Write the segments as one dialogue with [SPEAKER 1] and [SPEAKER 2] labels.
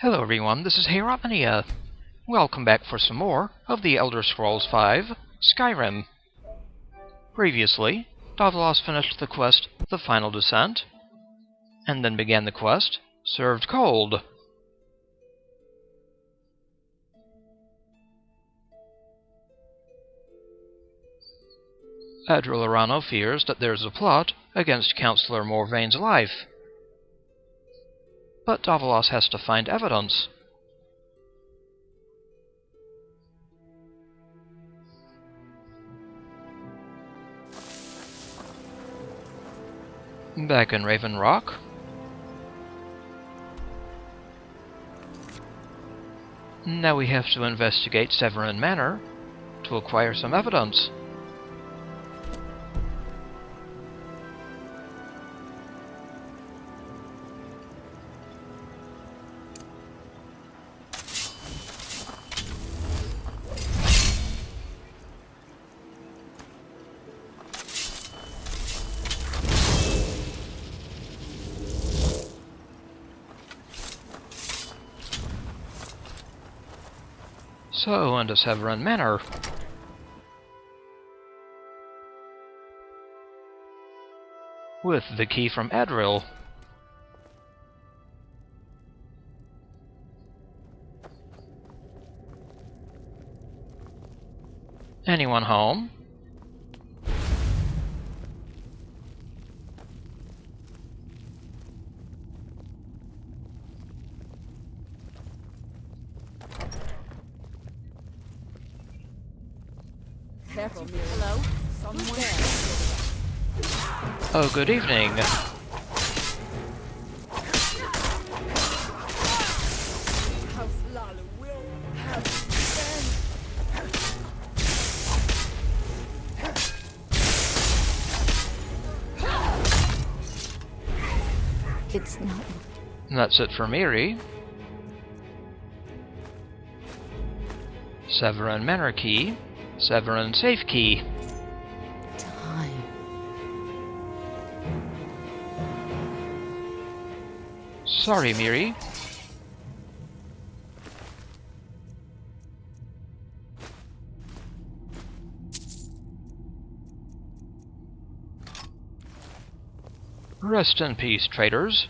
[SPEAKER 1] Hello everyone, this is Heropania. Welcome back for some more of the Elder Scrolls V, Skyrim. Previously, Davilas finished the quest The Final Descent, and then began the quest Served Cold. Adril Arano fears that there's a plot against Councilor Morvayn's life. But Davilas has to find evidence. Back in Raven Rock. Now we have to investigate Severin Manor to acquire some evidence. So, into Severin Manor. With the key from Adril. Anyone home?
[SPEAKER 2] Hello? Someone there.
[SPEAKER 1] Oh, good evening.
[SPEAKER 2] It's not.
[SPEAKER 1] That's it for Mirri. Severin Manor key. Severin Safe Key.
[SPEAKER 2] Time.
[SPEAKER 1] Sorry, Mirri. Rest in peace, traitors.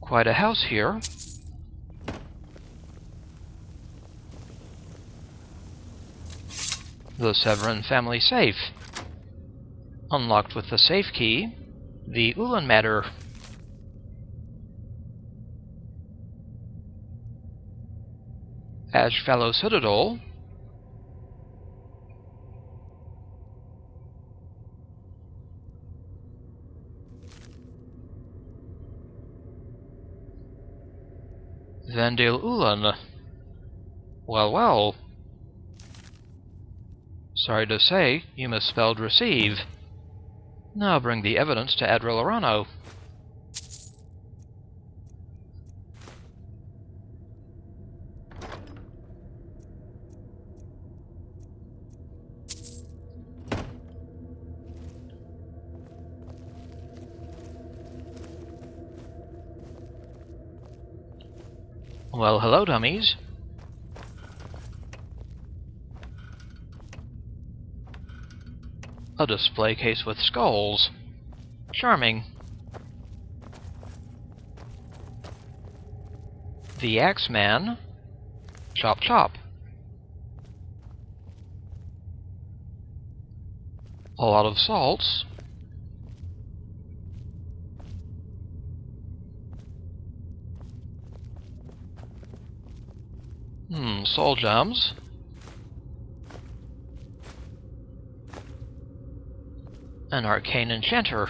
[SPEAKER 1] Quite a house here. The Severin Family Safe. Unlocked with the safe key, the Ulen Matter. Ashfallow Citadel. Vandale Ulen. Well, well. Sorry to say, you misspelled receive. Now bring the evidence to Adril Arano. Well, hello, dummies. A display case with skulls. Charming. The Axeman. Chop chop. A lot of salts. Soul gems. An arcane enchanter.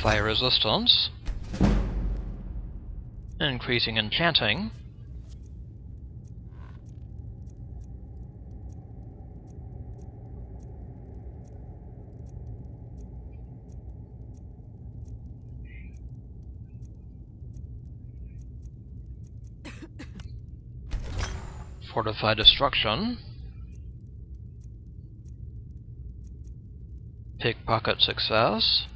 [SPEAKER 1] Fire resistance. Increasing enchanting. Fortify destruction. Pickpocket success.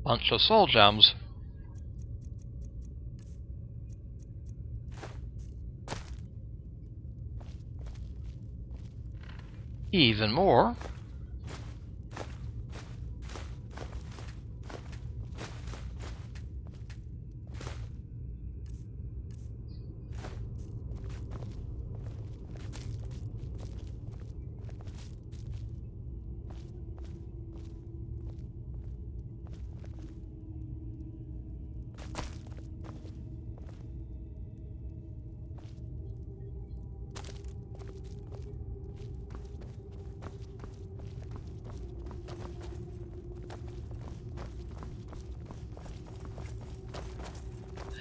[SPEAKER 1] Bunch of soul gems. Even more.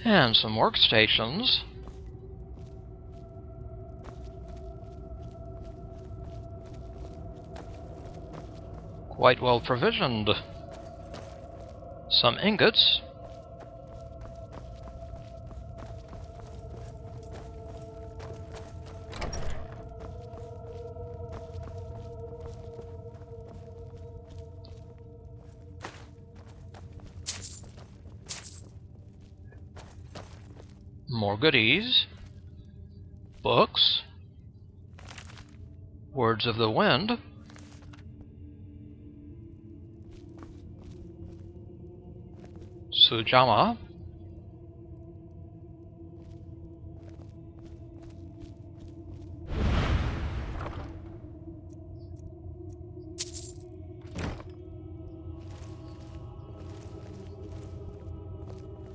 [SPEAKER 1] And some workstations. Quite well provisioned. Some ingots. More goodies. Books. Words of the Wind. Sujamma.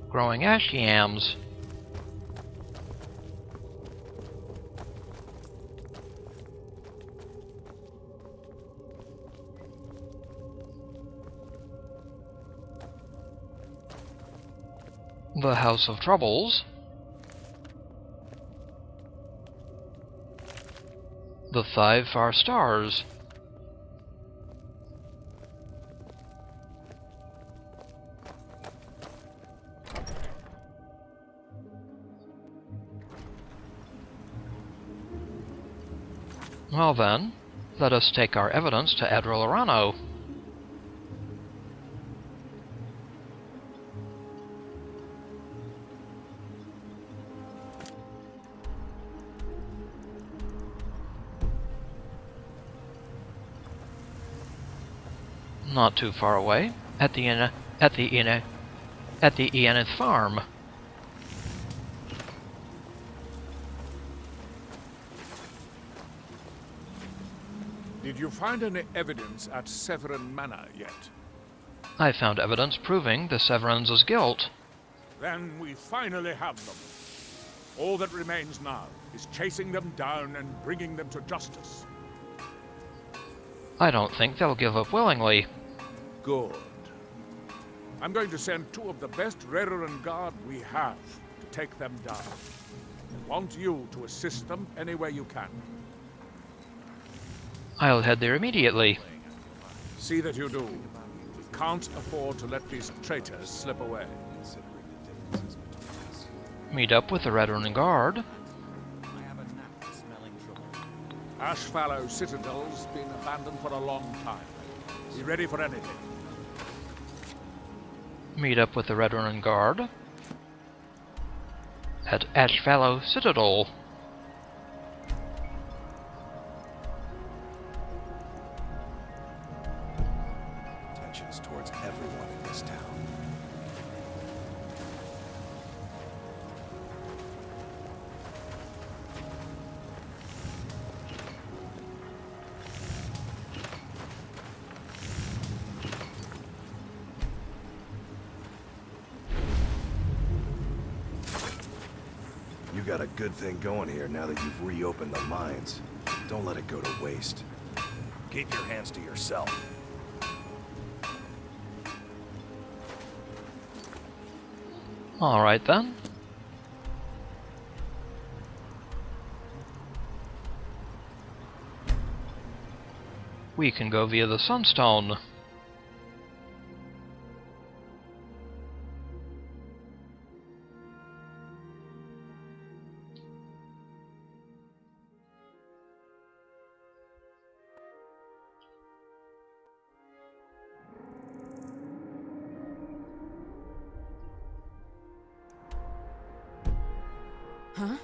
[SPEAKER 1] Growing ash yams. The House of Troubles. The 5 Far Stars. Well then, let us take our evidence to Adril Arano. Not too far away, at the Enith farm.
[SPEAKER 3] Did you find any evidence at Severin Manor yet?
[SPEAKER 1] I found evidence proving the Severins' guilt.
[SPEAKER 3] Then we finally have them. All that remains now is chasing them down and bringing them to justice.
[SPEAKER 1] I don't think they'll give up willingly.
[SPEAKER 3] Good. I'm going to send 2 of the best Redoran Guard we have to take them down. I want you to assist them any way you can.
[SPEAKER 1] I'll head there immediately.
[SPEAKER 3] See that you do. We can't afford to let these traitors slip away.
[SPEAKER 1] Meet up with the Redoran Guard.
[SPEAKER 3] Ashfallow Citadel's been abandoned for a long time. Be ready for anything.
[SPEAKER 1] Meet up with the Redoran Guard at Ashfallow Citadel.
[SPEAKER 4] Tensions towards everyone in this town. You got a good thing going here now that you've reopened the mines. Don't let it go to waste. Keep your hands to yourself.
[SPEAKER 1] Alright then. We can go via the Sunstone.
[SPEAKER 2] Huh?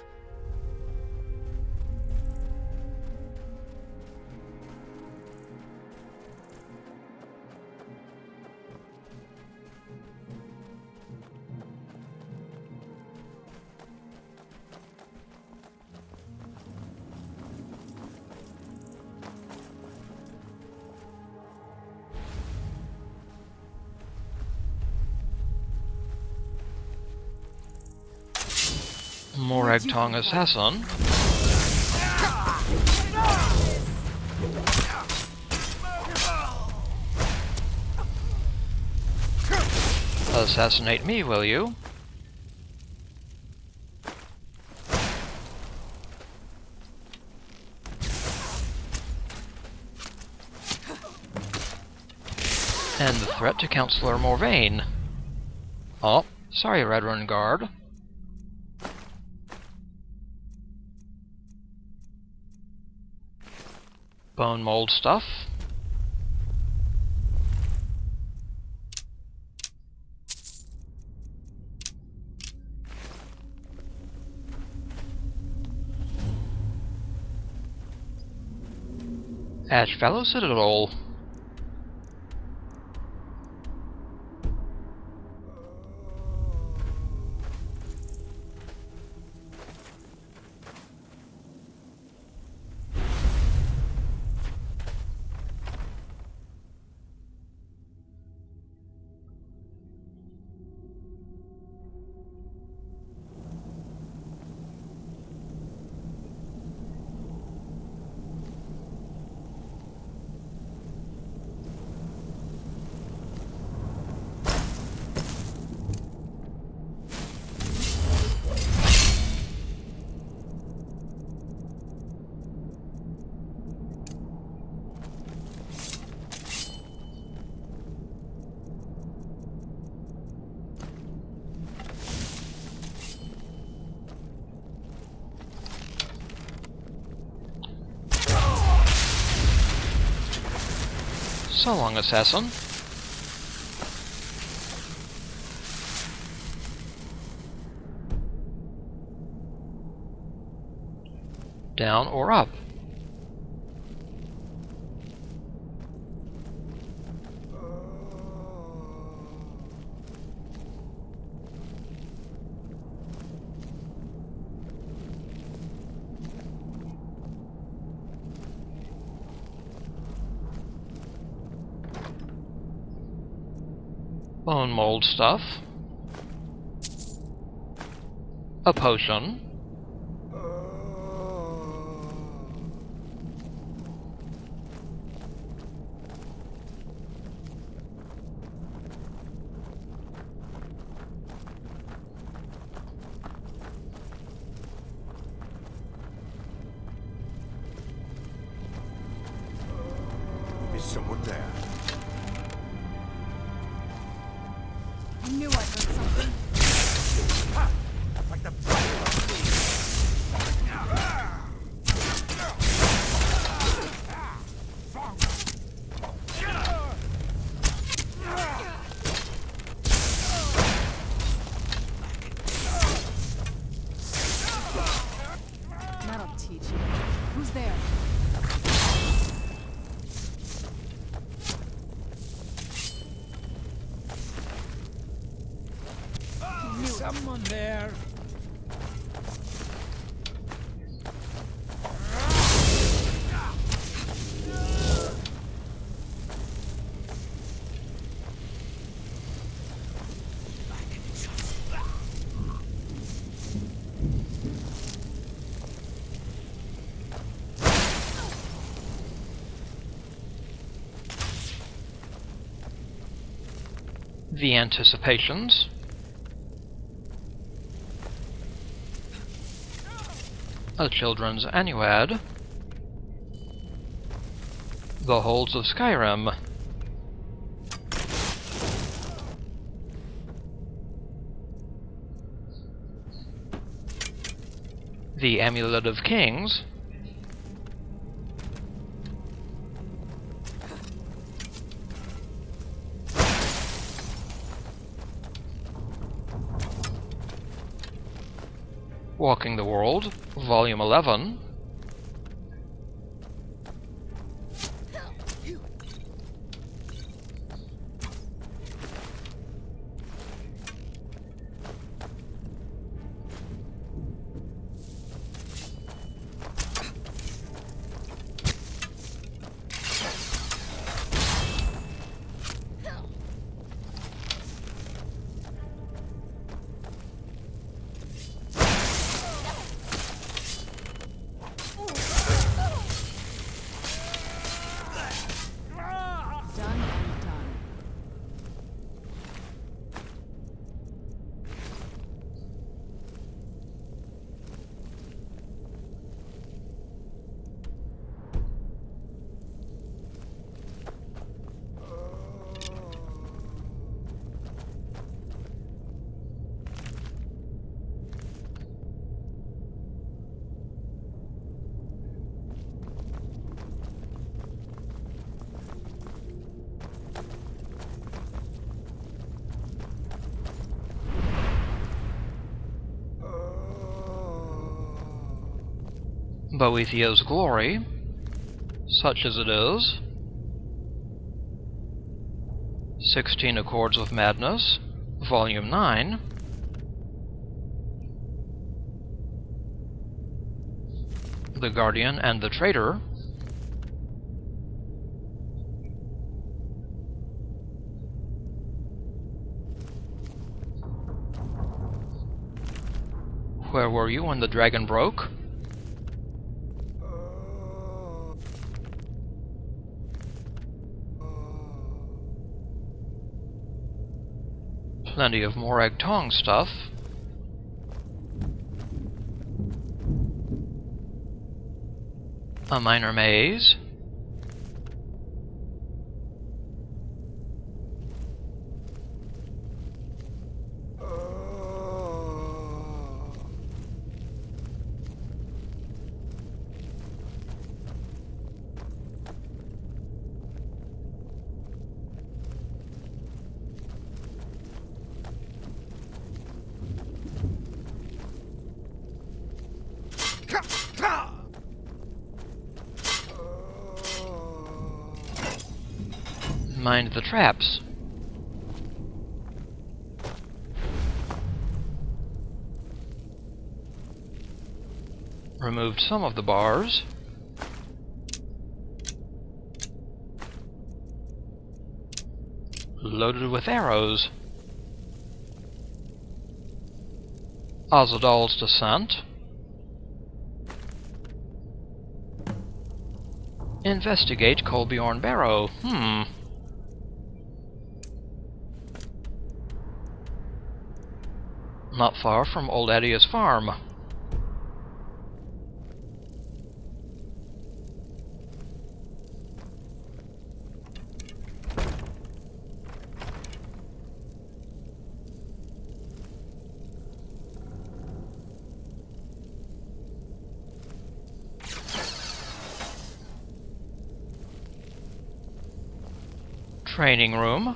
[SPEAKER 1] Morag Tong Assassin. Assassinate me, will you? And the threat to Councilor Morvayn. Oh, sorry, Redoran Guard. Bone mold stuff. Ashfallow Citadel. So long, assassin. Down or up? Bone mold stuff. A potion.
[SPEAKER 4] Is someone there?
[SPEAKER 2] I knew I heard something.
[SPEAKER 4] Like the
[SPEAKER 2] That'll teach you. Who's there?
[SPEAKER 3] Someone there.
[SPEAKER 1] The Anticipations. A children's annuad. The Holds of Skyrim. The Amulet of Kings. Walking the World, Volume 11.
[SPEAKER 2] Done and done.
[SPEAKER 1] Boethia's Glory, such as it is. 16 Accords of Madness, Volume 9. The Guardian and the Traitor. Where were you when the dragon broke? Plenty of Morag Tong stuff. A minor maze. Mind the traps. Removed some of the bars. Loaded with arrows. Ozadal's Descent. Investigate Kolbjorn Barrow. Not far from Old Adia's farm. Training room.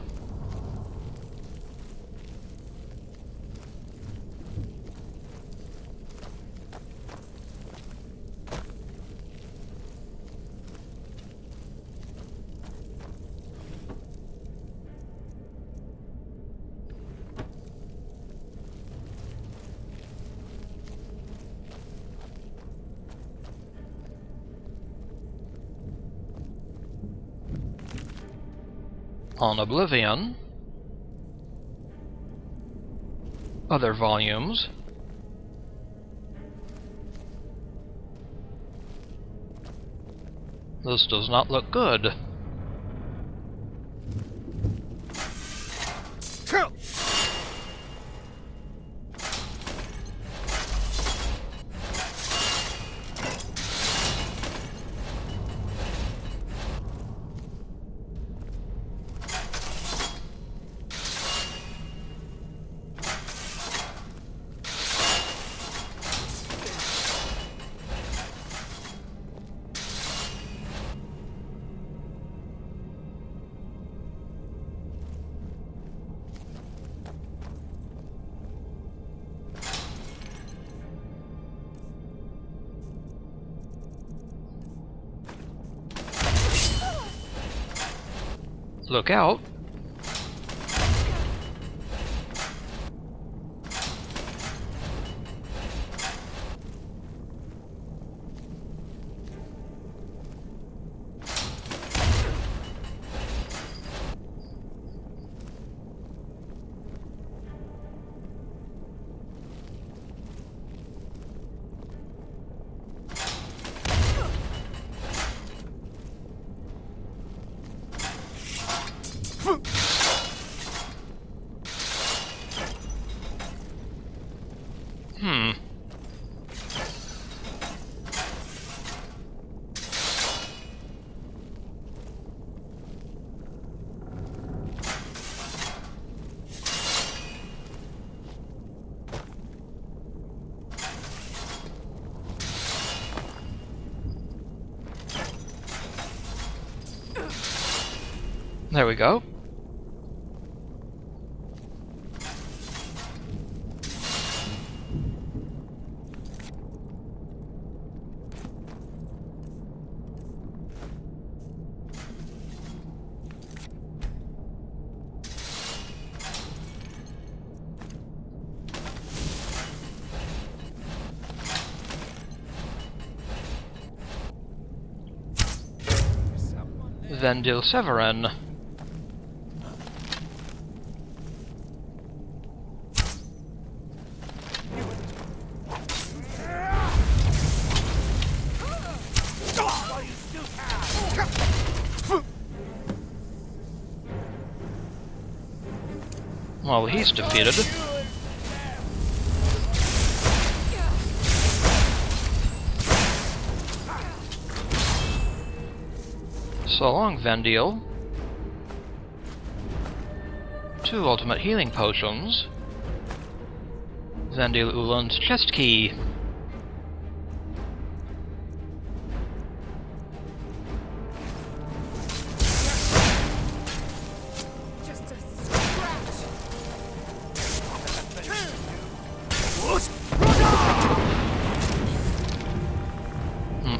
[SPEAKER 1] On Oblivion. Other volumes. This does not look good. Look out. There we go. Vendil Severin. Well, he's defeated. So long, Vendil. 2 ultimate healing potions. Vendil Ulen's chest key.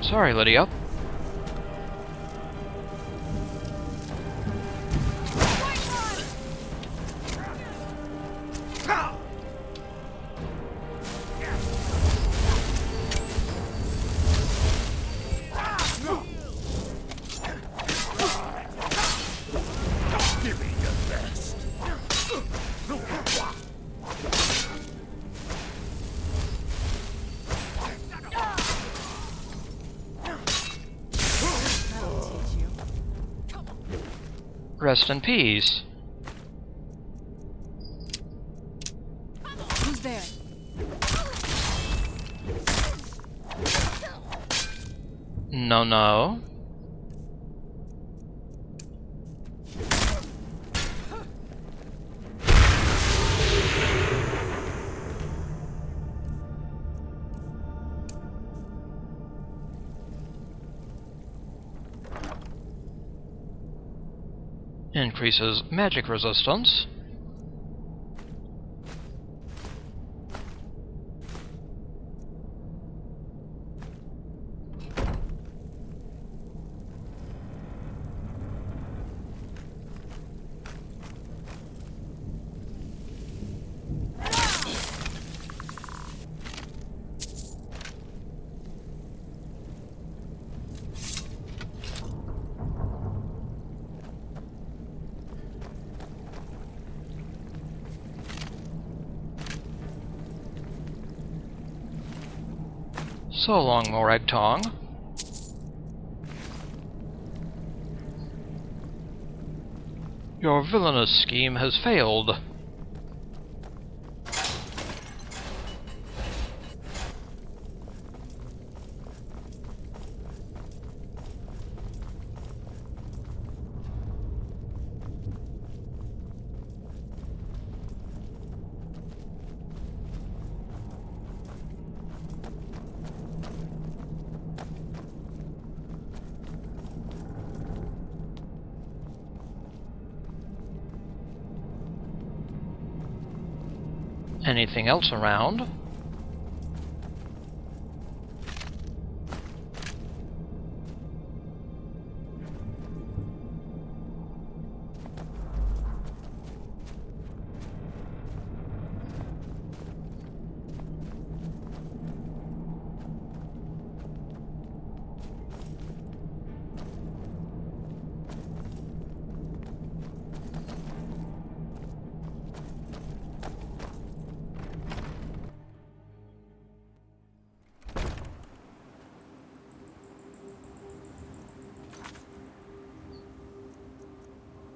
[SPEAKER 1] Sorry, Lydia. Rest in peace.
[SPEAKER 2] Who's there?
[SPEAKER 1] No, no. Increases magic resistance. So long, Moragtong. Your villainous scheme has failed. Anything else around?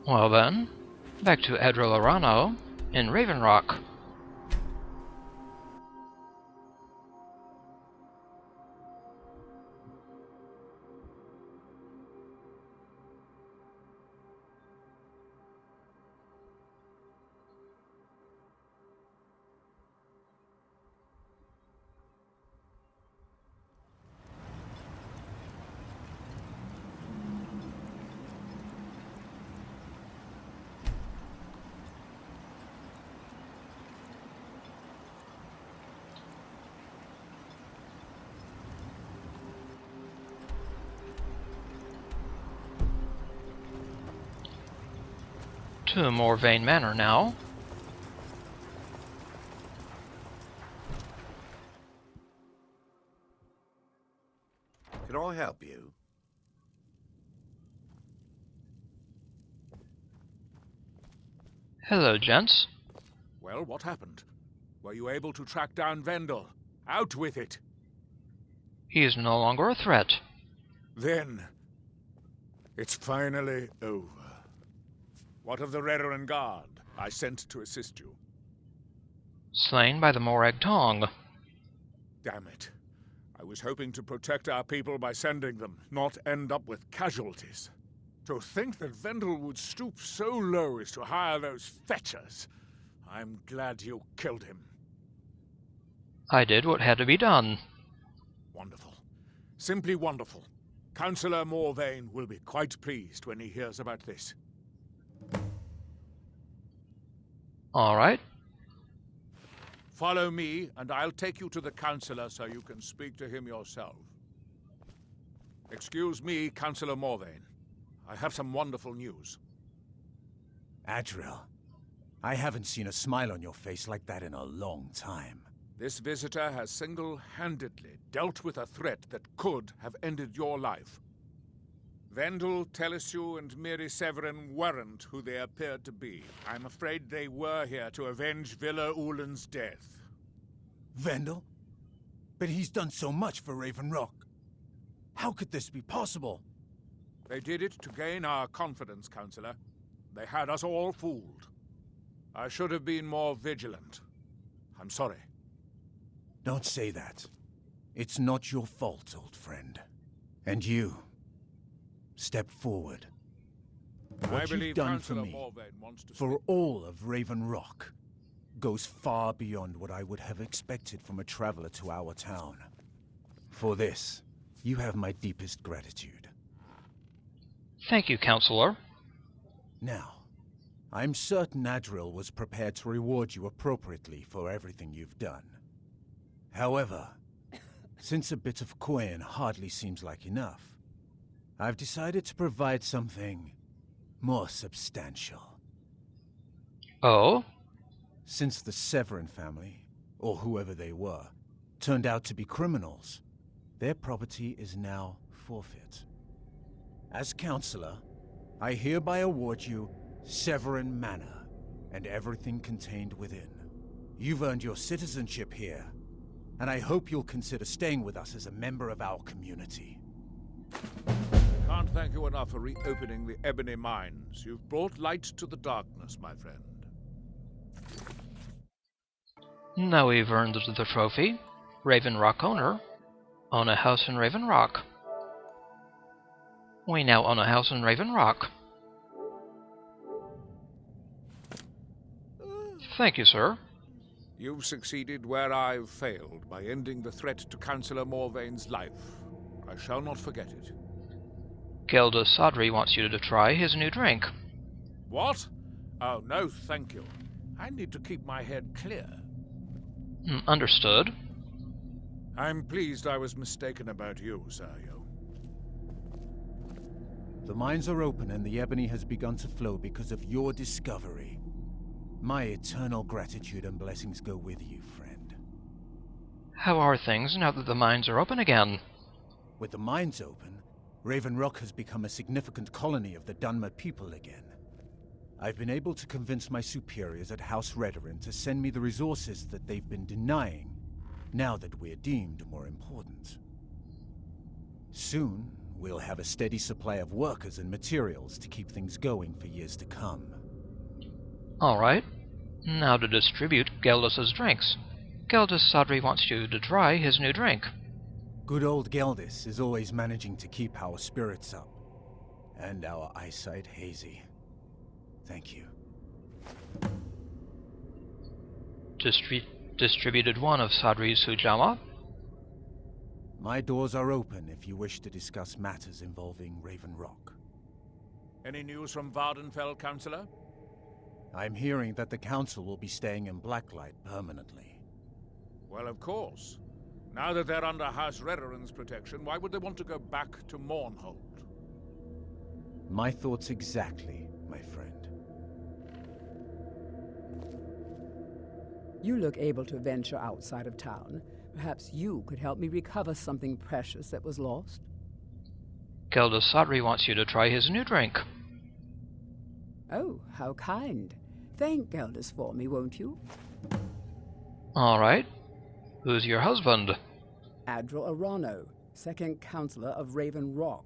[SPEAKER 1] Well then, back to Adril Arano in Raven Rock. To Morvayn Manor now.
[SPEAKER 4] Can I help you?
[SPEAKER 1] Hello, gents.
[SPEAKER 3] Well, what happened? Were you able to track down Vendel? Out with it!
[SPEAKER 1] He is no longer a threat.
[SPEAKER 3] Then, it's finally over. What of the Redoran Guard I sent to assist you?
[SPEAKER 1] Slain by the Morag Tong.
[SPEAKER 3] Damn it. I was hoping to protect our people by sending them, not end up with casualties. To think that Vendel would stoop so low as to hire those fetchers. I'm glad you killed him.
[SPEAKER 1] I did what had to be done.
[SPEAKER 3] Wonderful. Simply wonderful. Councilor Morvayn will be quite pleased when he hears about this.
[SPEAKER 1] All right.
[SPEAKER 3] Follow me, and I'll take you to the Councilor so you can speak to him yourself. Excuse me, Councilor Morvayn. I have some wonderful news.
[SPEAKER 5] Adril, I haven't seen a smile on your face like that in a long time.
[SPEAKER 3] This visitor has single-handedly dealt with a threat that could have ended your life. Vendel, Tilisu and Mirri Severin weren't who they appeared to be. I'm afraid they were here to avenge Villa Ulen's death.
[SPEAKER 5] Vendel? But he's done so much for Raven Rock. How could this be possible?
[SPEAKER 3] They did it to gain our confidence, Councilor. They had us all fooled. I should have been more vigilant. I'm sorry.
[SPEAKER 5] Don't say that. It's not your fault, old friend. And you... step forward. What you've done for me, for all of Raven Rock, goes far beyond what I would have expected from a traveler to our town. For this, you have my deepest gratitude.
[SPEAKER 1] Thank you, Councilor.
[SPEAKER 5] Now, I'm certain Adril was prepared to reward you appropriately for everything you've done. However, since a bit of coin hardly seems like enough, I've decided to provide something more substantial.
[SPEAKER 1] Oh?
[SPEAKER 5] Since the Severin family, or whoever they were, turned out to be criminals, their property is now forfeit. As Councilor, I hereby award you Severin Manor and everything contained within. You've earned your citizenship here, and I hope you'll consider staying with us as a member of our community.
[SPEAKER 3] Can't thank you enough for reopening the Ebony Mines. You've brought light to the darkness, my friend.
[SPEAKER 1] Now we've earned the trophy. Raven Rock owner. Own a house in Raven Rock. We now own a house in Raven Rock. Thank you, sir.
[SPEAKER 3] You've succeeded where I've failed by ending the threat to Councilor Morvayn's life. I shall not forget it.
[SPEAKER 1] Gelda Sadri wants you to try his new drink.
[SPEAKER 3] What? Oh, no, thank you. I need to keep my head clear.
[SPEAKER 1] Understood.
[SPEAKER 3] I'm pleased I was mistaken about you, Sergio.
[SPEAKER 5] The mines are open and the ebony has begun to flow because of your discovery. My eternal gratitude and blessings go with you, friend.
[SPEAKER 1] How are things now that the mines are open again?
[SPEAKER 5] With the mines open, Raven Rock has become a significant colony of the Dunmer people again. I've been able to convince my superiors at House Redoran to send me the resources that they've been denying, now that we're deemed more important. Soon, we'll have a steady supply of workers and materials to keep things going for years to come.
[SPEAKER 1] Alright. Now to distribute Geldas's drinks. Geldis Sadri wants you to try his new drink.
[SPEAKER 5] Good old Geldis is always managing to keep our spirits up. And our eyesight hazy. Thank you.
[SPEAKER 1] Distributed one of Sadri's Sujamma.
[SPEAKER 5] My doors are open if you wish to discuss matters involving Raven Rock.
[SPEAKER 3] Any news from Vardenfell, Councilor?
[SPEAKER 5] I'm hearing that the Council will be staying in Blacklight permanently.
[SPEAKER 3] Well, of course. Now that they're under House Redoran's protection, why would they want to go back to Mournhold?
[SPEAKER 5] My thoughts exactly, my friend.
[SPEAKER 6] You look able to venture outside of town. Perhaps you could help me recover something precious that was lost?
[SPEAKER 1] Geldis Sadri wants you to try his new drink.
[SPEAKER 6] Oh, how kind. Thank Geldis for me, won't you?
[SPEAKER 1] Alright. Who's your husband?
[SPEAKER 6] Adril Arano, second Councilor of Raven Rock.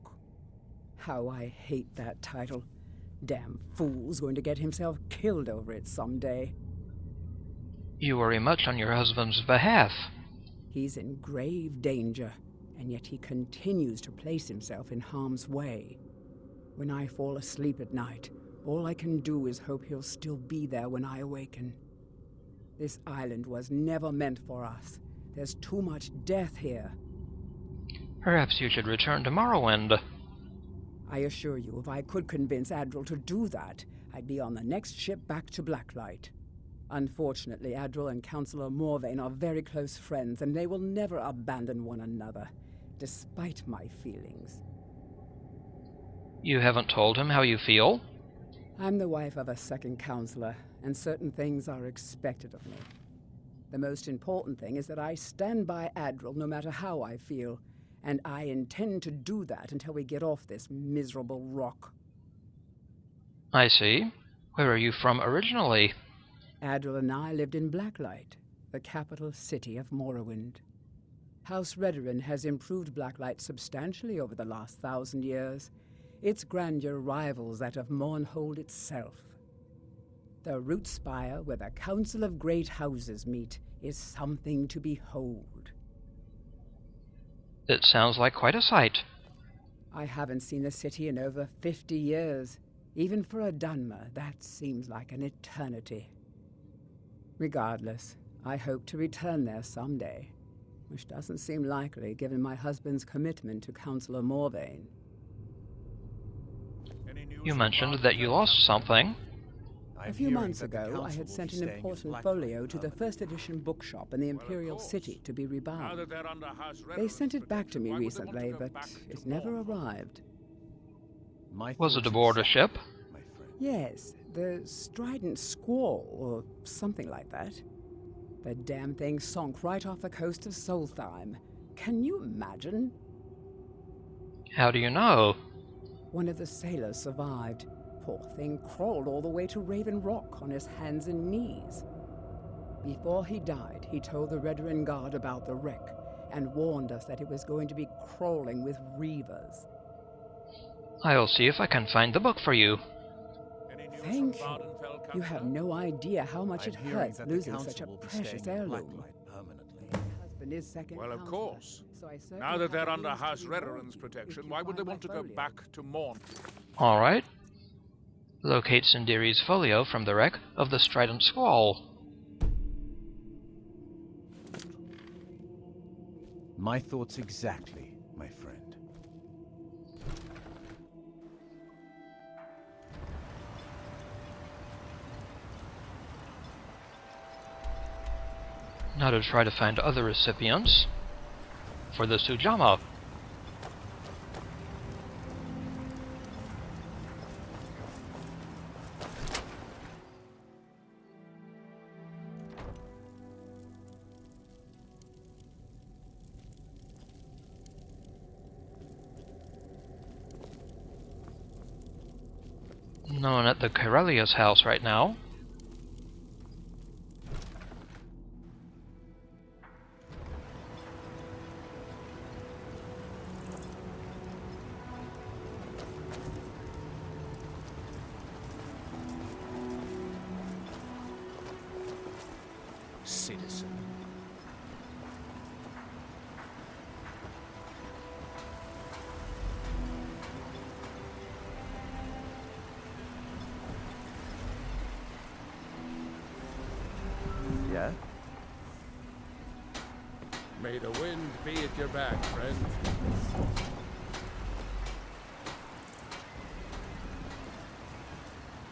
[SPEAKER 6] How I hate that title. Damn fool's going to get himself killed over it someday.
[SPEAKER 1] You worry much on your husband's behalf.
[SPEAKER 6] He's in grave danger, and yet he continues to place himself in harm's way. When I fall asleep at night, all I can do is hope he'll still be there when I awaken. This island was never meant for us. There's too much death here.
[SPEAKER 1] Perhaps you should return to Morrowind.
[SPEAKER 6] I assure you, if I could convince Adril to do that, I'd be on the next ship back to Blacklight. Unfortunately, Adril and Councilor Morvayn are very close friends, and they will never abandon one another, despite my feelings.
[SPEAKER 1] You haven't told him how you feel?
[SPEAKER 6] I'm the wife of a second Councilor, and certain things are expected of me. The most important thing is that I stand by Adril no matter how I feel, and I intend to do that until we get off this miserable rock.
[SPEAKER 1] I see. Where are you from originally?
[SPEAKER 6] Adril and I lived in Blacklight, the capital city of Morrowind. House Redoran has improved Blacklight substantially over the last 1,000 years. Its grandeur rivals that of Mournhold itself. The root spire where the Council of Great Houses meet is something to behold.
[SPEAKER 1] It sounds like quite a sight.
[SPEAKER 6] I haven't seen the city in over 50 years. Even for a Dunmer, that seems like an eternity. Regardless, I hope to return there someday, which doesn't seem likely given my husband's commitment to Councilor Morvayn.
[SPEAKER 1] You mentioned that you lost something.
[SPEAKER 6] A few months ago, I had sent an important folio to the first edition bookshop in the Imperial City to be rebound. They sent it back to me recently, but it never arrived.
[SPEAKER 1] Was it aboard a ship?
[SPEAKER 6] Yes, the Strident Squall, or something like that. The damn thing sunk right off the coast of Solstheim. Can you imagine?
[SPEAKER 1] How do you know?
[SPEAKER 6] One of the sailors survived. Poor thing crawled all the way to Raven Rock on his hands and knees. Before he died, he told the Redoran Guard about the wreck and warned us that it was going to be crawling with reavers.
[SPEAKER 1] I'll see if I can find the book for you.
[SPEAKER 6] Thank you. You have no idea how much it hurts losing such a precious heirloom.
[SPEAKER 3] Well, of course. Now that they're under House Redoran's protection, why would they want to go back to Mourn?
[SPEAKER 1] Alright. Locate Sindiri's folio from the wreck of the Strident Squall.
[SPEAKER 5] My thoughts exactly, my friend.
[SPEAKER 1] Now to try to find other recipients for the Sujamma. No one at the Corellia's house right now.
[SPEAKER 7] citizen.
[SPEAKER 5] Yeah?
[SPEAKER 3] May the wind be at your back, friend.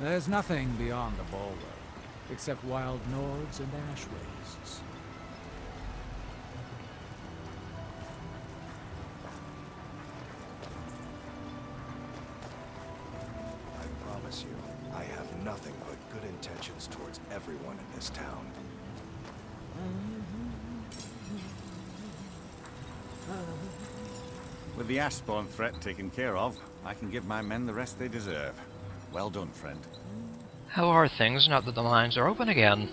[SPEAKER 7] There's nothing beyond the bulwark, except wild nords and ash wastes.
[SPEAKER 4] I promise you, I have nothing but good intentions towards everyone in this town.
[SPEAKER 8] With the Ashbourne threat taken care of, I can give my men the rest they deserve. Well done, friend.
[SPEAKER 1] How are things now that the mines are open again?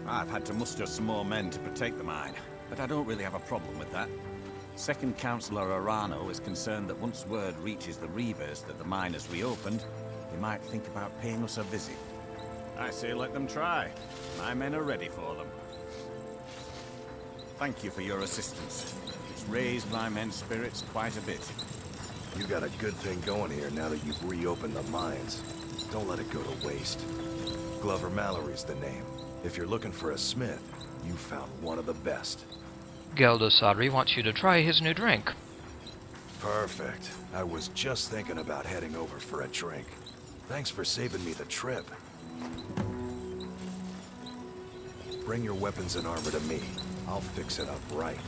[SPEAKER 8] I've had to muster some more men to protect the mine, but I don't really have a problem with that. Second Councilor Arano is concerned that once word reaches the Reavers that the mine has reopened, they might think about paying us a visit. I say let them try. My men are ready for them. Thank you for your assistance. It's raised my men's spirits quite a bit.
[SPEAKER 4] You got a good thing going here now that you've reopened the mines. Don't let it go to waste. Glover Mallory's the name. If you're looking for a smith, you found one of the best.
[SPEAKER 1] Sadri wants you to try his new drink.
[SPEAKER 4] Perfect. I was just thinking about heading over for a drink. Thanks for saving me the trip. Bring your weapons and armor to me. I'll fix it up right.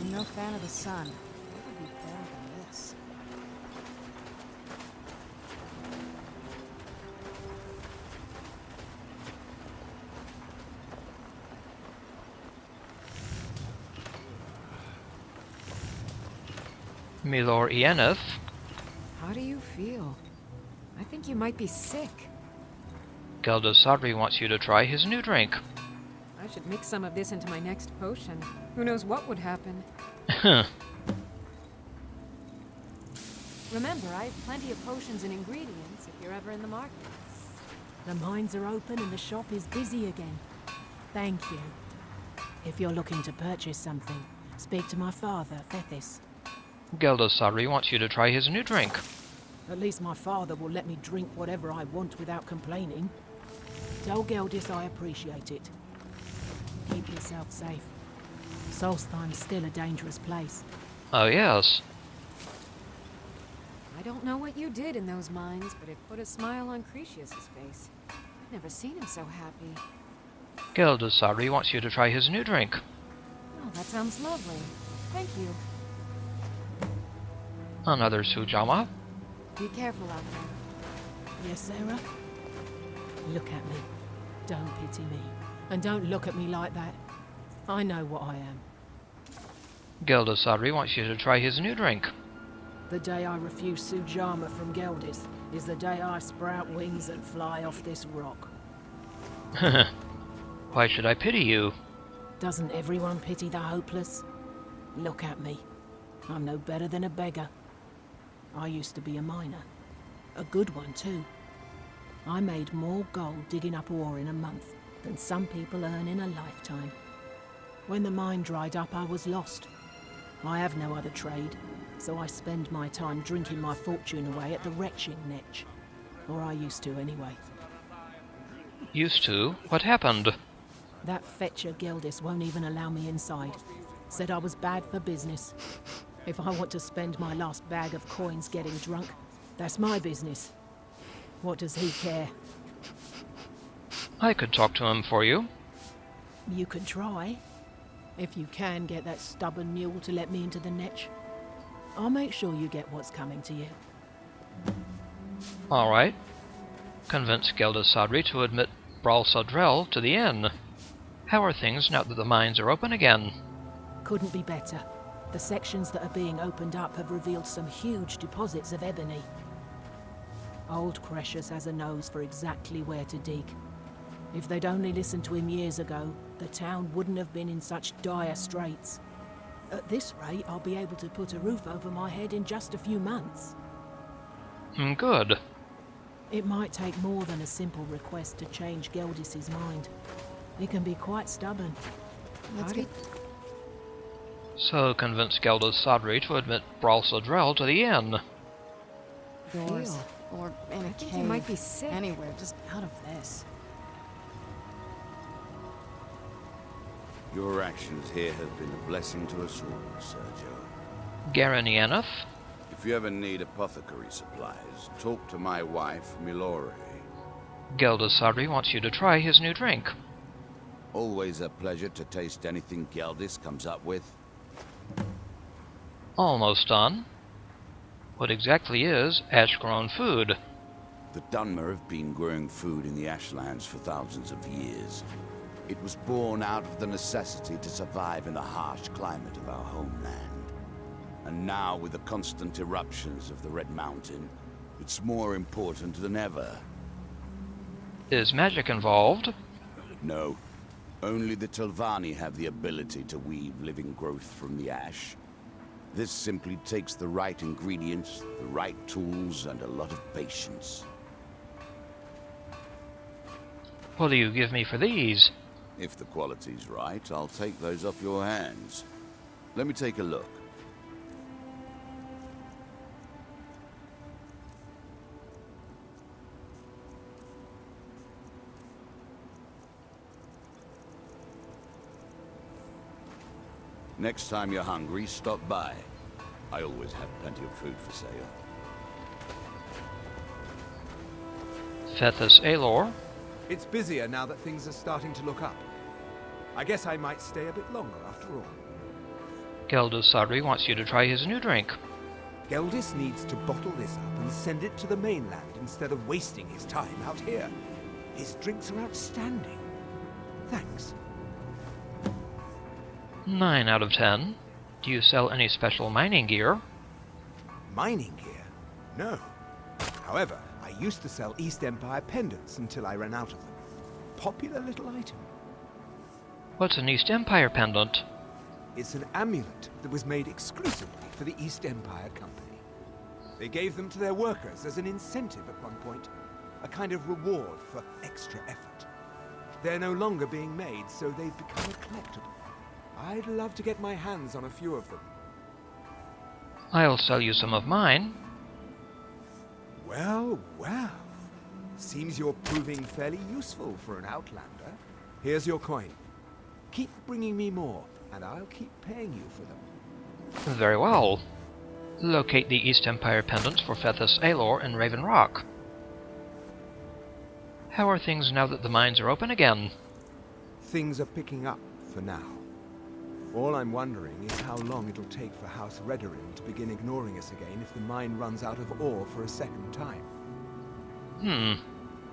[SPEAKER 2] I'm no fan of the sun. What would be better than this?
[SPEAKER 1] Milor Ieneth.
[SPEAKER 2] How do you feel? I think you might be sick.
[SPEAKER 1] Sadri wants you to try his new drink.
[SPEAKER 2] I should mix some of this into my next potion. Who knows what would happen? Remember, I have plenty of potions and ingredients if you're ever in the market.
[SPEAKER 9] The mines are open and the shop is busy again. Thank you. If you're looking to purchase something, speak to my father, Fethis.
[SPEAKER 1] Sadri wants you to try his new drink.
[SPEAKER 9] At least my father will let me drink whatever I want without complaining. Tell Geldis I appreciate it. Keep yourself safe. Solstheim's still a dangerous place.
[SPEAKER 1] Oh yes.
[SPEAKER 2] I don't know what you did in those mines, but it put a smile on Cretius's face. I've never seen him so happy.
[SPEAKER 1] Sadri wants you to try his new drink.
[SPEAKER 2] Oh, that sounds lovely. Thank you.
[SPEAKER 1] Another Sujamma.
[SPEAKER 2] Be careful out there.
[SPEAKER 9] Yes, Sarah? Look at me. Don't pity me. And don't look at me like that. I know what I am.
[SPEAKER 1] Sadri wants you to try his new drink.
[SPEAKER 9] The day I refuse Sujamma from Geldis is the day I sprout wings and fly off this rock.
[SPEAKER 1] Why should I pity you?
[SPEAKER 9] Doesn't everyone pity the hopeless? Look at me. I'm no better than a beggar. I used to be a miner. A good one, too. I made more gold digging up ore in a month than some people earn in a lifetime. When the mine dried up, I was lost. I have no other trade, so I spend my time drinking my fortune away at the retching netch. Or I used to, anyway.
[SPEAKER 1] Used to? What happened?
[SPEAKER 9] That fetcher Geldis won't even allow me inside. Said I was bad for business. If I want to spend my last bag of coins getting drunk, that's my business. What does he care?
[SPEAKER 1] I could talk to him for you.
[SPEAKER 9] You can try. If you can get that stubborn mule to let me into the netch, I'll make sure you get what's coming to you.
[SPEAKER 1] Alright. Convince Sadri to admit Bral Sadrel to the inn. How are things now that the mines are open again?
[SPEAKER 9] Couldn't be better. The sections that are being opened up have revealed some huge deposits of ebony. Old Cretius has a nose for exactly where to dig. If they'd only listened to him years ago, the town wouldn't have been in such dire straits. At this rate, I'll be able to put a roof over my head in just a few months.
[SPEAKER 1] Good.
[SPEAKER 9] It might take more than a simple request to change Geldis's mind. He can be quite stubborn.
[SPEAKER 2] Let's get...
[SPEAKER 1] So convince Geldis Sadri to admit Brals Adril to the inn.
[SPEAKER 2] Doors.
[SPEAKER 10] Or in a
[SPEAKER 2] I think
[SPEAKER 10] cave.
[SPEAKER 2] he might be sick.
[SPEAKER 10] Anywhere, just out of this.
[SPEAKER 11] Your actions here have been a blessing to us all, Sergio.
[SPEAKER 1] Garanianeth.
[SPEAKER 11] If you ever need apothecary supplies, talk to my wife, Milori.
[SPEAKER 1] Geldis Sadri wants you to try his new drink.
[SPEAKER 11] Always a pleasure to taste anything Geldis comes up with.
[SPEAKER 1] Almost done. What exactly is ash-grown food?
[SPEAKER 11] The Dunmer have been growing food in the Ashlands for thousands of years. It was born out of the necessity to survive in the harsh climate of our homeland. And now, with the constant eruptions of the Red Mountain, it's more important than ever.
[SPEAKER 1] Is magic involved?
[SPEAKER 11] No. Only the Telvanni have the ability to weave living growth from the ash. This simply takes the right ingredients, the right tools, and a lot of patience.
[SPEAKER 1] What do you give me for these?
[SPEAKER 11] If the quality's right, I'll take those off your hands. Let me take a look. Next time you're hungry, stop by. I always have plenty of food for sale.
[SPEAKER 1] Fethus Aelor.
[SPEAKER 12] It's busier now that things are starting to look up. I guess I might stay a bit longer after all.
[SPEAKER 1] Geldis Sadri wants you to try his new drink.
[SPEAKER 12] Geldis needs to bottle this up and send it to the mainland instead of wasting his time out here. His drinks are outstanding. Thanks.
[SPEAKER 1] 9 out of 10. Do you sell any special mining gear?
[SPEAKER 12] Mining gear? No. However, I used to sell East Empire pendants until I ran out of them. Popular little item.
[SPEAKER 1] What's an East Empire pendant?
[SPEAKER 12] It's an amulet that was made exclusively for the East Empire Company. They gave them to their workers as an incentive at one point, a kind of reward for extra effort. They're no longer being made, so they've become a collectible. I'd love to get my hands on a few of them.
[SPEAKER 1] I'll sell you some of mine.
[SPEAKER 12] Well, well. Seems you're proving fairly useful for an outlander. Here's your coin. Keep bringing me more, and I'll keep paying you for them.
[SPEAKER 1] Very well. Locate the East Empire pendants for Fethus Aelor in Raven Rock. How are things now that the mines are open again?
[SPEAKER 12] Things are picking up for now. All I'm wondering is how long it'll take for House Redoran to begin ignoring us again if the mine runs out of ore for a second time.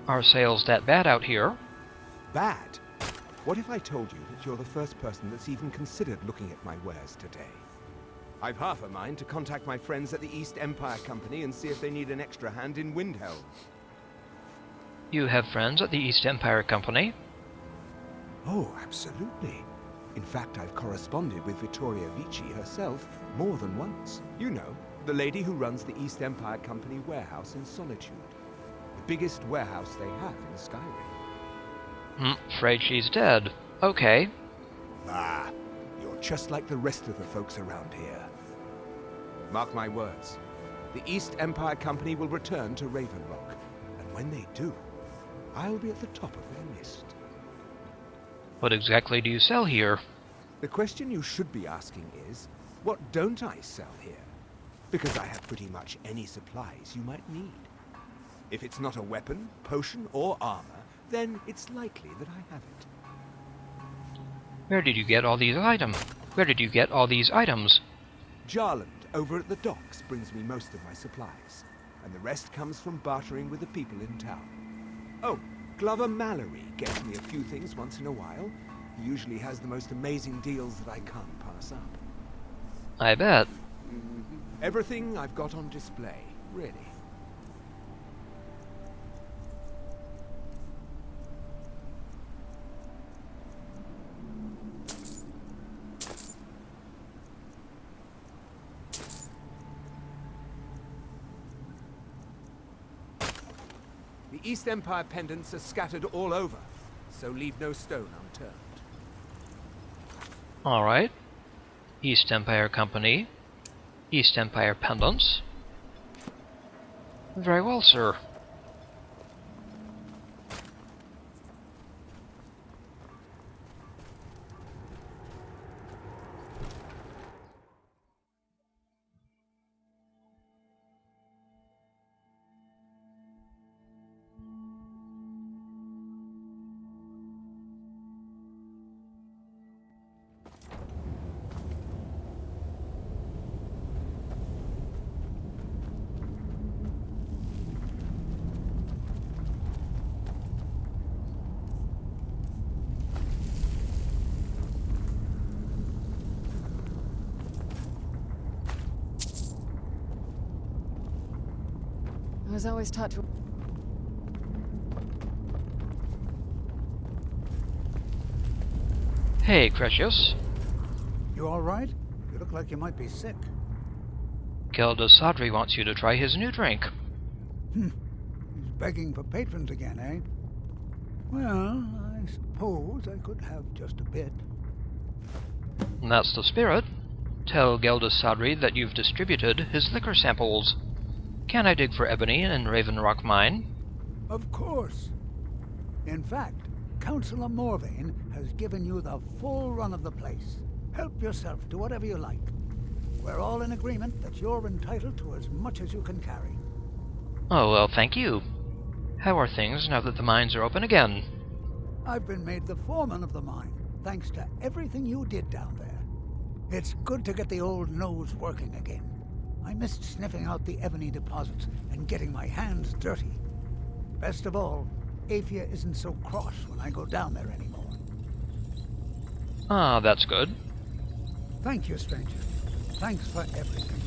[SPEAKER 1] Are sales that bad out here?
[SPEAKER 12] Bad? What if I told you that you're the first person that's even considered looking at my wares today? I've half a mind to contact my friends at the East Empire Company and see if they need an extra hand in Windhelm.
[SPEAKER 1] You have friends at the East Empire Company?
[SPEAKER 12] Oh, absolutely. In fact, I've corresponded with Vittoria Vici herself more than once. You know, the lady who runs the East Empire Company warehouse in Solitude. The biggest warehouse they have in Skyrim.
[SPEAKER 1] Afraid she's dead. Okay.
[SPEAKER 12] Ah, you're just like the rest of the folks around here. Mark my words. The East Empire Company will return to Raven Rock. And when they do, I'll be at the top of their list.
[SPEAKER 1] What exactly do you sell here?
[SPEAKER 12] The question you should be asking is, what don't I sell here? Because I have pretty much any supplies you might need. If it's not a weapon, potion, or armor, then it's likely that I have it.
[SPEAKER 1] Where did you get all these items?
[SPEAKER 12] Jarland, over at the docks, brings me most of my supplies, and the rest comes from bartering with the people in town. Oh, Glover Mallory gets me a few things once in a while. He usually has the most amazing deals that I can't pass up.
[SPEAKER 1] I bet.
[SPEAKER 12] Everything I've got on display, really. East Empire pendants are scattered all over, so leave no stone unturned.
[SPEAKER 1] Alright. East Empire Company. East Empire pendants. Very well, sir.
[SPEAKER 2] I was always taught to...
[SPEAKER 1] Hey, Cretius.
[SPEAKER 13] You alright? You look like you might be sick.
[SPEAKER 1] Gilda Sadri wants you to try his new drink.
[SPEAKER 13] He's begging for patrons again, eh? Well, I suppose I could have just a bit.
[SPEAKER 1] And that's the spirit. Tell Gilda Sadri that you've distributed his liquor samples. Can I dig for ebony in Raven Rock Mine?
[SPEAKER 13] Of course. In fact, Councilor Morvayn has given you the full run of the place. Help yourself to whatever you like. We're all in agreement that you're entitled to as much as you can carry.
[SPEAKER 1] Oh, well, thank you. How are things now that the mines are open again?
[SPEAKER 13] I've been made the foreman of the mine, thanks to everything you did down there. It's good to get the old nose working again. I missed sniffing out the ebony deposits and getting my hands dirty. Best of all, Aphia isn't so cross when I go down there anymore.
[SPEAKER 1] Ah, that's good.
[SPEAKER 13] Thank you, stranger. Thanks for everything.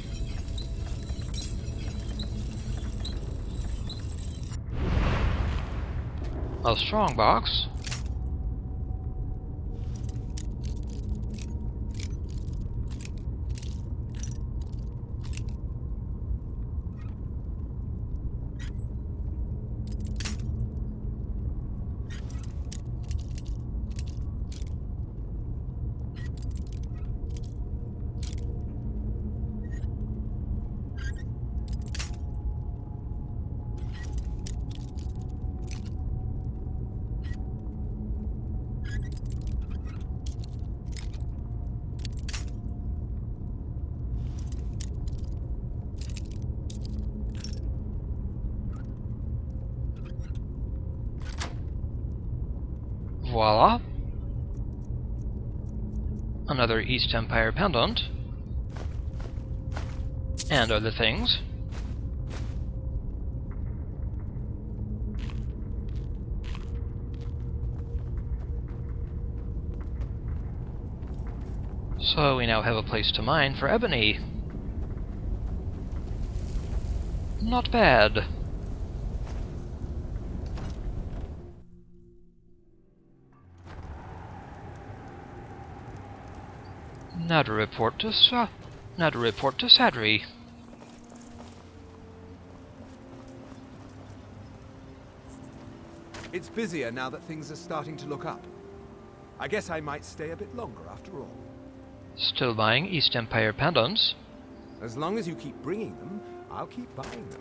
[SPEAKER 1] A strong box. Voila. Another East Empire pendant. And other things. So we now have a place to mine for ebony. Not bad. Now to report to Sadri.
[SPEAKER 12] It's busier now that things are starting to look up. I guess I might stay a bit longer after all.
[SPEAKER 1] Still buying East Empire pendants.
[SPEAKER 12] As long as you keep bringing them, I'll keep buying them.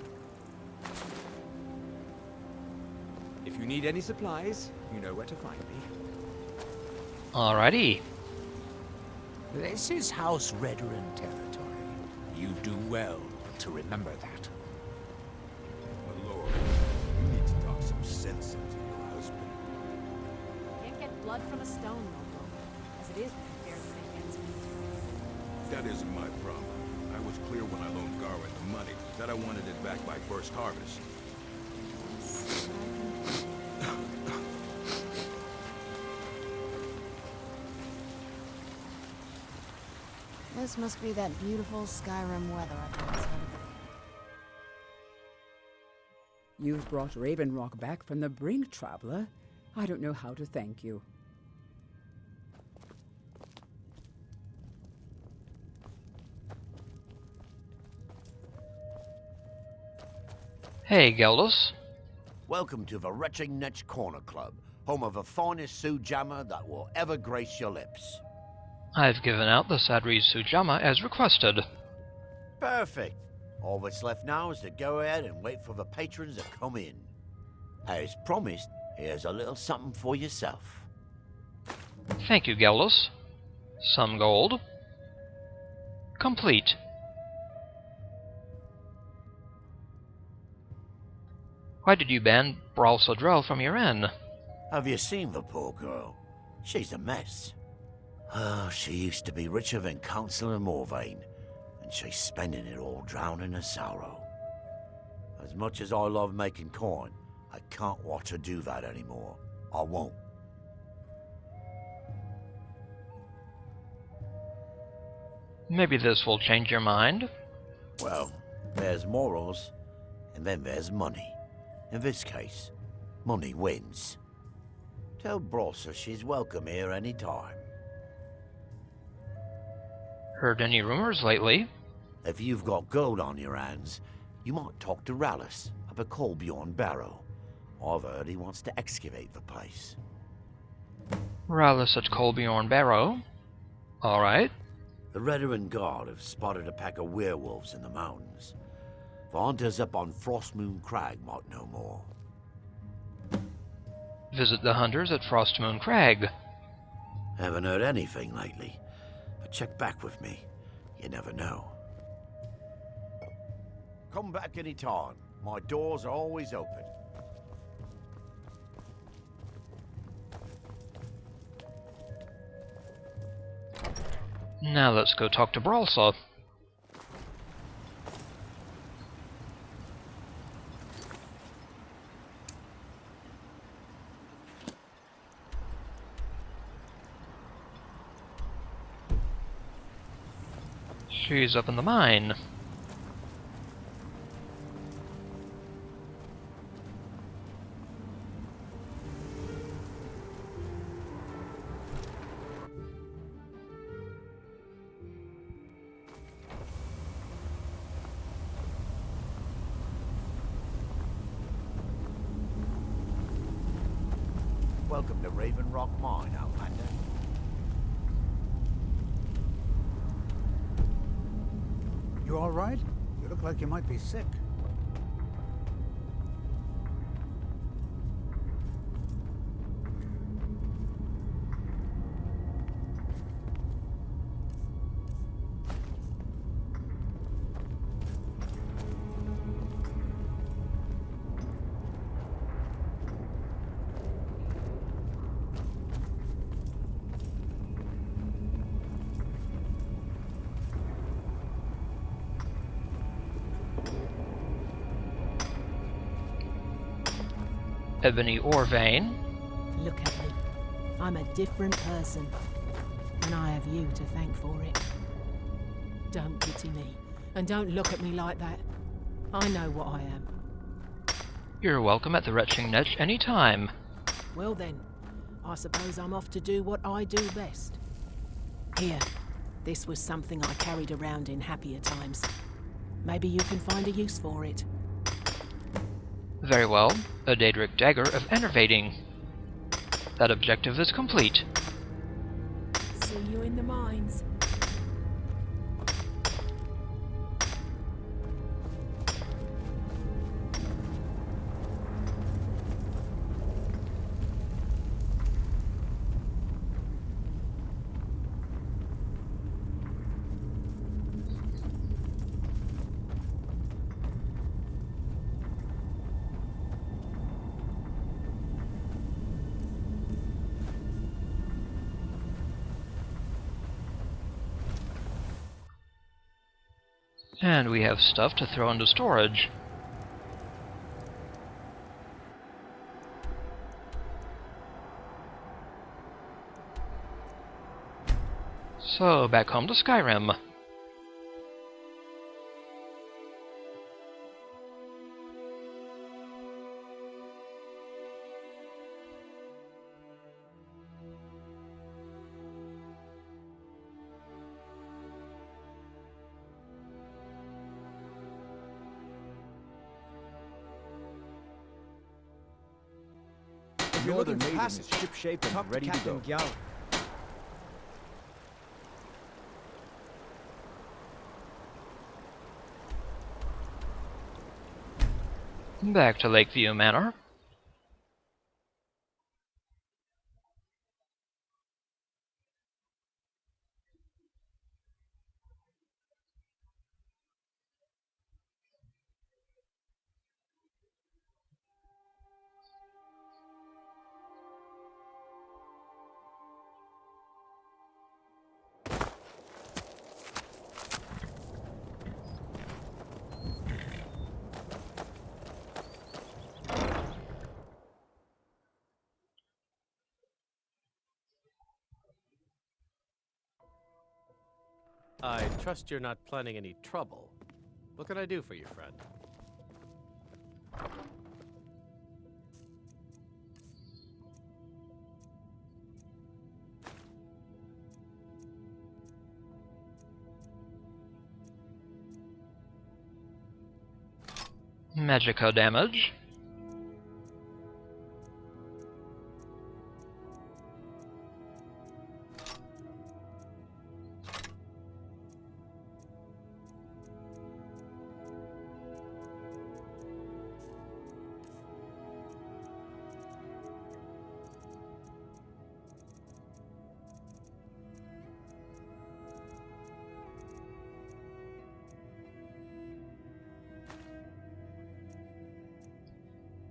[SPEAKER 12] If you need any supplies, you know where to find me.
[SPEAKER 1] Alrighty.
[SPEAKER 14] This is House Redoran territory. You do well to remember that.
[SPEAKER 11] My lord, you need to talk some sense into your husband.
[SPEAKER 2] Can't get blood from a stone, Loco. As it is, we can barely make ends meet.
[SPEAKER 11] That isn't my problem. I was clear when I loaned Garwin the money that I wanted it back by first harvest.
[SPEAKER 10] This must be that beautiful Skyrim weather I've always heard of.
[SPEAKER 6] You've brought Raven Rock back from the brink, traveler. I don't know how to thank you.
[SPEAKER 1] Hey, Geldus.
[SPEAKER 15] Welcome to the Retching Netch Corner Club, home of the finest Sujamma that will ever grace your lips.
[SPEAKER 1] I've given out the Sadri Sujamma as requested.
[SPEAKER 15] Perfect. All that's left now is to go ahead and wait for the patrons to come in. As promised, here's a little something for yourself.
[SPEAKER 1] Thank you, Davilas. Some gold. Complete. Why did you ban Adril from your inn?
[SPEAKER 15] Have you seen the poor girl? She's a mess. Oh, she used to be richer than Councilor Morvayn, and she's spending it all drowning her sorrow. As much as I love making coin, I can't watch her do that anymore. I won't.
[SPEAKER 1] Maybe this will change your mind.
[SPEAKER 15] Well, there's morals, and then there's money. In this case, money wins. Tell Brossa she's welcome here any time.
[SPEAKER 1] Heard any rumors lately?
[SPEAKER 15] If you've got gold on your hands, you might talk to Rallis up at Colbjorn Barrow. I've heard he wants to excavate the place.
[SPEAKER 1] Rallis at Colbjorn Barrow? Alright.
[SPEAKER 15] The Redoran Guard have spotted a pack of werewolves in the mountains. The hunters up on Frostmoon Crag might know more.
[SPEAKER 1] Visit the hunters at Frostmoon Crag.
[SPEAKER 15] Haven't heard anything lately, but check back with me. You never know. Come back any time. My doors are always open.
[SPEAKER 1] Now let's go talk to Brossa. She's up in the mine.
[SPEAKER 15] Welcome to Raven Rock Mine, Outlander.
[SPEAKER 13] You all right? You look like you might be sick.
[SPEAKER 1] Ebony ore vein.
[SPEAKER 9] Look at me. I'm a different person, and I have you to thank for it. Don't pity me, and don't look at me like that. I know what I am.
[SPEAKER 1] You're welcome at the Retching Netch any time.
[SPEAKER 9] Well then, I suppose I'm off to do what I do best. Here, this was something I carried around in happier times. Maybe you can find a use for it.
[SPEAKER 1] Very well. A Daedric Dagger of Enervating. That objective is complete.
[SPEAKER 9] See you in the mines.
[SPEAKER 1] And we have stuff to throw into storage. So, back home to Skyrim.
[SPEAKER 12] If you're looking for passage,
[SPEAKER 16] shipshape and
[SPEAKER 12] talk to
[SPEAKER 16] ready to
[SPEAKER 12] Captain
[SPEAKER 16] go.
[SPEAKER 12] Gyal.
[SPEAKER 1] Back to Lakeview Manor.
[SPEAKER 16] I trust you're not planning any trouble. What can I do for you, friend?
[SPEAKER 1] Magico damage.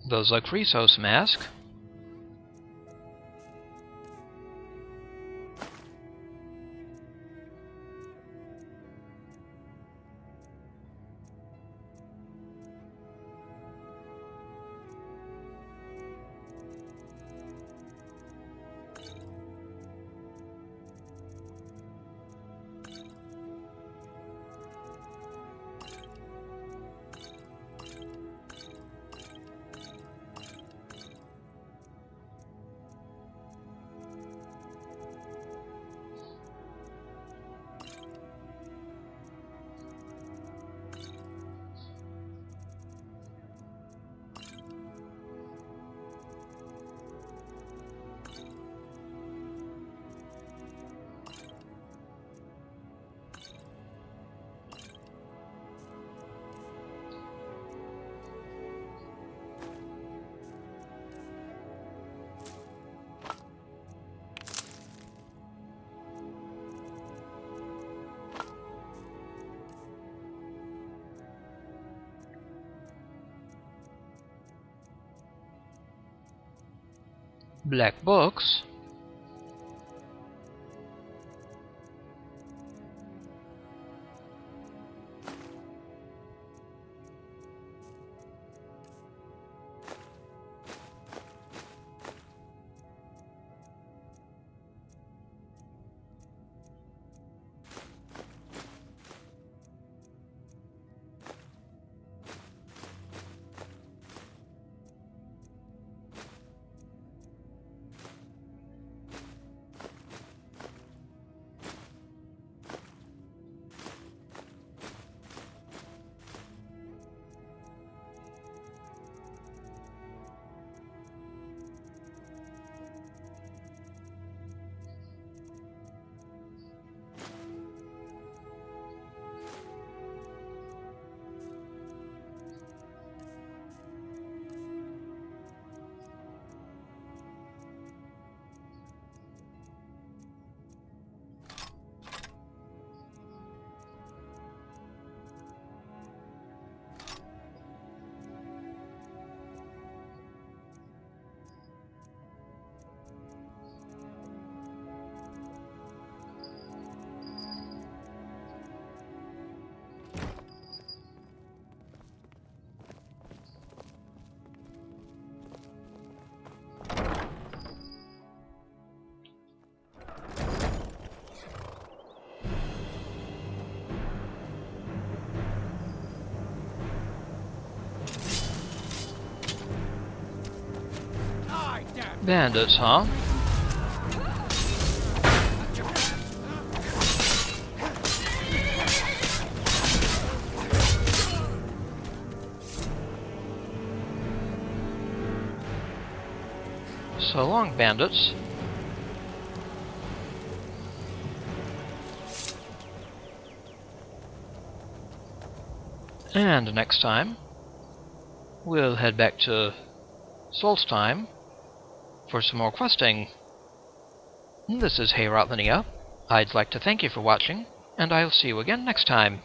[SPEAKER 1] Those like Chrysos mask. Black books. Bandits, huh? So long, bandits. And next time, we'll head back to Solstheim for some more questing. This is Heyrothnania. I'd like to thank you for watching, and I'll see you again next time.